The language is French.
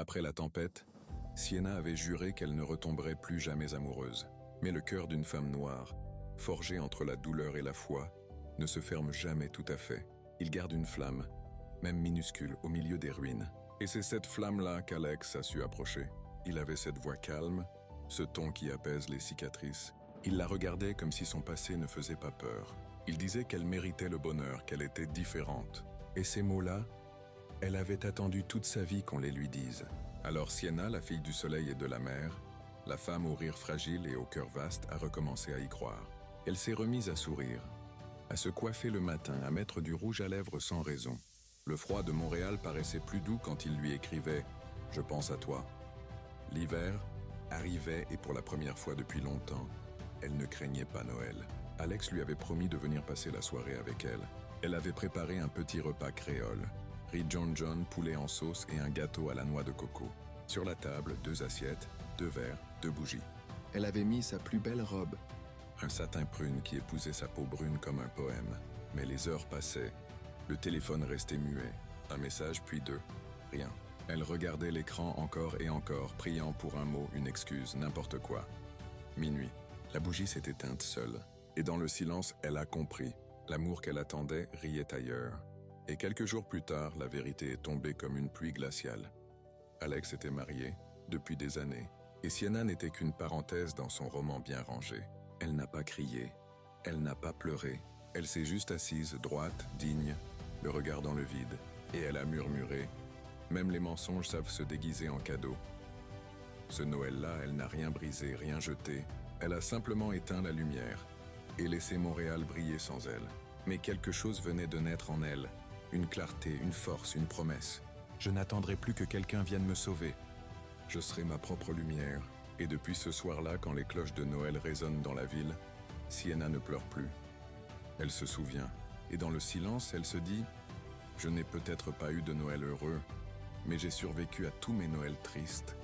Après la tempête, Sienna avait juré qu'elle ne retomberait plus jamais amoureuse. Mais le cœur d'une femme noire, forgé entre la douleur et la foi, ne se ferme jamais tout à fait. Il garde une flamme, même minuscule, au milieu des ruines. Et c'est cette flamme-là qu'Alex a su approcher. Il avait cette voix calme, ce ton qui apaise les cicatrices. Il la regardait comme si son passé ne faisait pas peur. Il disait qu'elle méritait le bonheur, qu'elle était différente. Et ces mots-là, elle avait attendu toute sa vie qu'on les lui dise. Alors Sienna, la fille du soleil et de la mer, la femme au rire fragile et au cœur vaste, a recommencé à y croire. Elle s'est remise à sourire, à se coiffer le matin, à mettre du rouge à lèvres sans raison. Le froid de Montréal paraissait plus doux quand il lui écrivait « Je pense à toi ». L'hiver arrivait et pour la première fois depuis longtemps, elle ne craignait pas Noël. Alex lui avait promis de venir passer la soirée avec elle. Elle avait préparé un petit repas créole, riz John John, poulet en sauce et un gâteau à la noix de coco. Sur la table, 2 assiettes, 2 verres, 2 bougies. Elle avait mis sa plus belle robe, un satin prune qui épousait sa peau brune comme un poème. Mais les heures passaient, le téléphone restait muet, un message puis 2, rien. Elle regardait l'écran encore et encore, priant pour un mot, une excuse, n'importe quoi. Minuit, la bougie s'est éteinte seule. Et dans le silence, elle a compris. L'amour qu'elle attendait riait ailleurs. Et quelques jours plus tard, la vérité est tombée comme une pluie glaciale. Alex était marié, depuis des années, et Sienna n'était qu'une parenthèse dans son roman bien rangé. Elle n'a pas crié, elle n'a pas pleuré, elle s'est juste assise, droite, digne, le regard dans le vide, et elle a murmuré « Même les mensonges savent se déguiser en cadeaux ». Ce Noël-là, elle n'a rien brisé, rien jeté, elle a simplement éteint la lumière et laissé Montréal briller sans elle. Mais quelque chose venait de naître en elle, une clarté, une force, une promesse. Je n'attendrai plus que quelqu'un vienne me sauver. Je serai ma propre lumière. Et depuis ce soir-là, quand les cloches de Noël résonnent dans la ville, Sienna ne pleure plus. Elle se souvient. Et dans le silence, elle se dit « Je n'ai peut-être pas eu de Noël heureux, mais j'ai survécu à tous mes Noëls tristes.